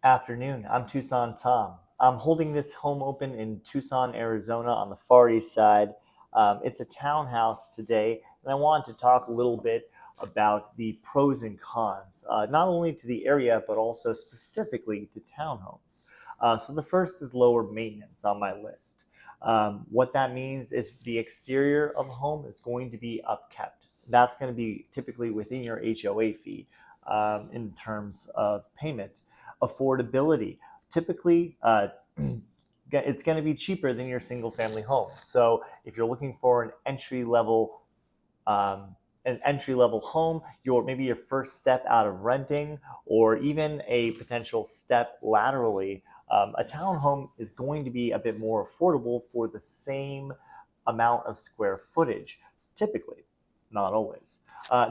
Afternoon. I'm Tucson Tom. I'm holding this home open in Tucson, Arizona on the Far East Side. It's a townhouse today, and I wanted to talk a little bit about the pros and cons, not only to the area, but also specifically to townhomes. So the first is lower maintenance on my list. What that means is the exterior of a home is going to be upkept. That's going to be typically within your HOA fee in terms of payment. Affordability. Typically, it's going to be cheaper than your single family home. So if you're looking for an entry level home, maybe your first step out of renting, or even a potential step laterally, a townhome is going to be a bit more affordable for the same amount of square footage, typically, not always.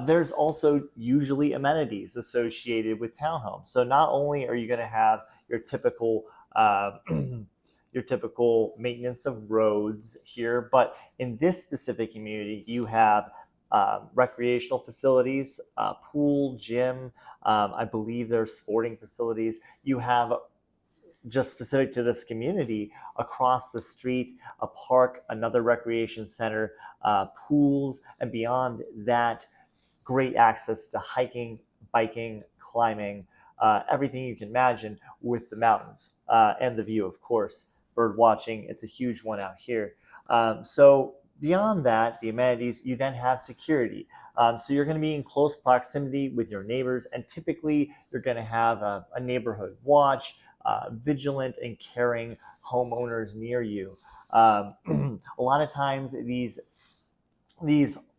There's also usually amenities associated with townhomes. So not only are you going to have your typical your typical maintenance of roads here, but in this specific community, you have recreational facilities, pool, gym. I believe there's sporting facilities. You have, just specific to this community, across the street, a park, another recreation center, pools, and beyond that, great access to hiking, biking, climbing, everything you can imagine with the mountains and the view, of course. Bird watching, it's a huge one out here. So beyond that, the amenities, you then have security. So you're going to be in close proximity with your neighbors, and typically you're going to have a neighborhood watch, vigilant and caring homeowners near you. A lot of times these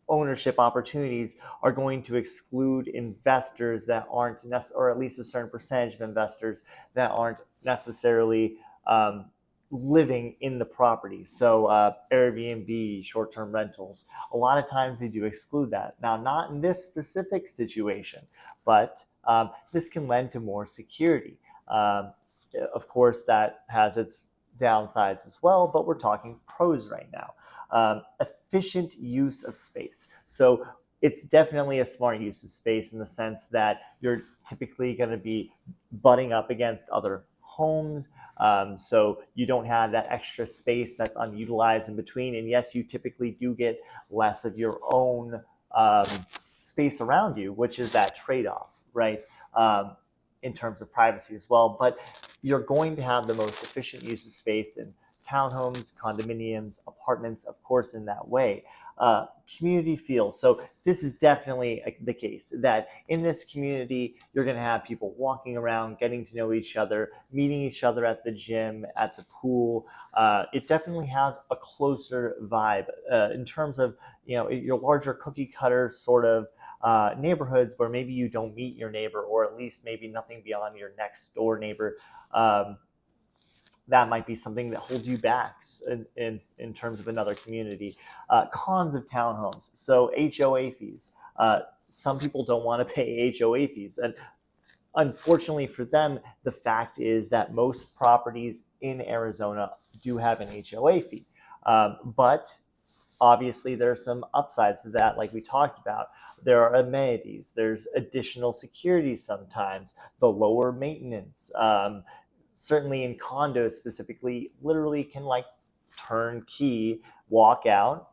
ownership opportunities are going to exclude investors that aren't or at least a certain percentage of investors that aren't necessarily living in the property. So Airbnb, short-term rentals, a lot of times they do exclude that. Now, not in this specific situation, but this can lend to more security. Of course, that has its downsides as well, but we're talking pros right now. Efficient use of space. So it's definitely a smart use of space in the sense that you're typically going to be butting up against other homes. So you don't have that extra space that's unutilized in between. And yes, you typically do get less of your own space around you, which is that trade-off, right? In terms of privacy as well. But you're going to have the most efficient use of space in townhomes, condominiums, apartments, of course, in that way. Community feel. So this is definitely the case that in this community, you're going to have people walking around, getting to know each other, meeting each other at the gym, at the pool. It definitely has a closer vibe in terms of, your larger cookie cutter sort of neighborhoods where maybe you don't meet your neighbor, or at least maybe nothing beyond your next door neighbor. That might be something that holds you back in terms of another community. Cons of townhomes. So HOA fees. Some people don't want to pay HOA fees. And unfortunately for them, the fact is that most properties in Arizona do have an HOA fee. But obviously, there are some upsides to that, like we talked about. There are amenities. There's additional security sometimes. The lower maintenance. Certainly in condos specifically, literally can turn key, walk out,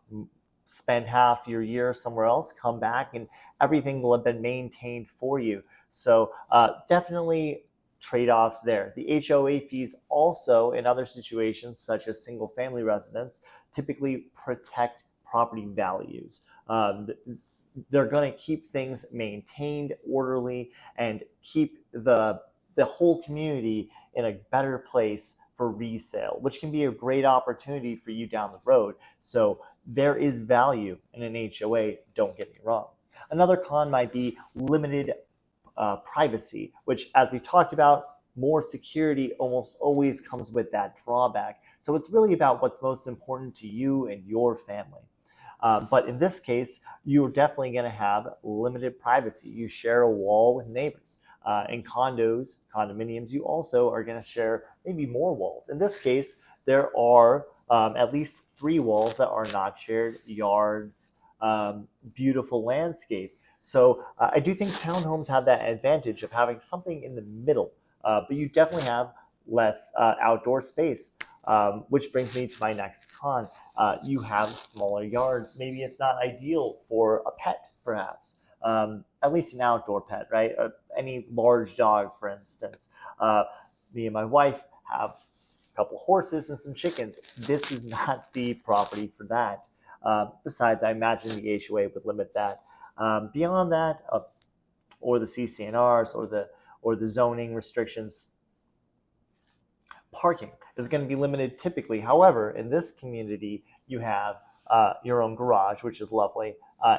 spend half your year somewhere else, come back, and everything will have been maintained for you. So definitely trade-offs there. The HOA fees also, in other situations such as single family residence, typically protect property values. They're going to keep things maintained, orderly, and keep the whole community in a better place for resale, which can be a great opportunity for you down the road. So there is value in an HOA, don't get me wrong. Another con might be limited privacy, which, as we talked about, more security almost always comes with that drawback. So it's really about what's most important to you and your family. But in this case, you're definitely going to have limited privacy. You share a wall with neighbors. In condominiums, you also are going to share maybe more walls. In this case, there are at least 3 walls that are not shared, yards, beautiful landscape. So I do think townhomes have that advantage of having something in the middle but you definitely have less outdoor space, which brings me to my next con. You have smaller yards. Maybe it's not ideal for a pet, perhaps. At least an outdoor pet, right? Any large dog, for instance. Me and my wife have a couple horses and some chickens. This is not the property for that. Besides, I imagine the HOA would limit that. Beyond that, or the CCNRs or the zoning restrictions, parking is going to be limited typically. However, in this community, you have your own garage, which is lovely,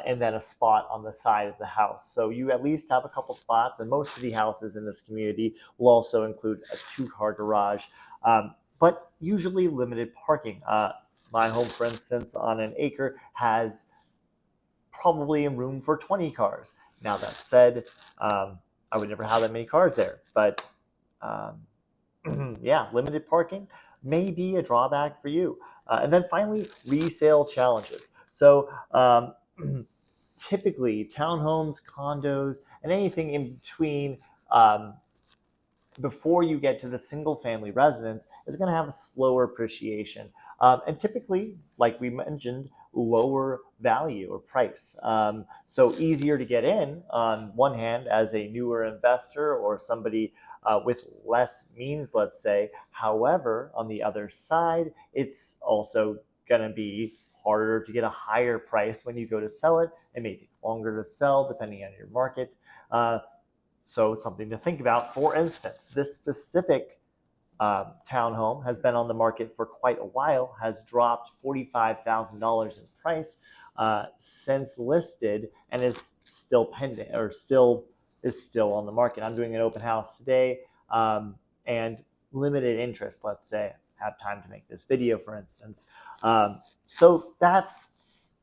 and then a spot on the side of the house. So you at least have a couple spots, and most of the houses in this community will also include a two-car garage, but usually limited parking. My home, for instance, on an acre has probably room for 20 cars. Now, that said, I would never have that many cars there, but yeah, limited parking may be a drawback for you. And then finally, resale challenges. So typically, townhomes, condos, and anything in between, before you get to the single family residence, is going to have a slower appreciation. And typically, like we mentioned, lower value or price. So easier to get in on one hand as a newer investor or somebody with less means, let's say. However, on the other side, it's also going to be harder to get a higher price when you go to sell it. It may take longer to sell depending on your market. So something to think about. For instance, this specific townhome has been on the market for quite a while, has dropped $45,000 in price since listed, and is still pending, or is still on the market. I'm doing an open house today, and limited interest, let's say. I have time to make this video, for instance. So that's,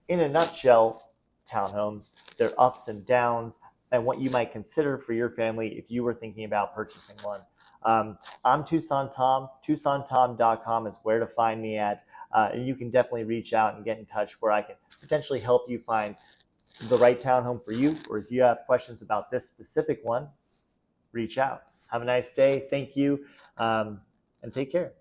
in a nutshell, townhomes, their ups and downs, and what you might consider for your family if you were thinking about purchasing one. I'm Tucson Tom. TucsonTom.com is where to find me at. And you can definitely reach out and get in touch where I can potentially help you find the right townhome for you. Or if you have questions about this specific one, reach out. Have a nice day. Thank you. And take care.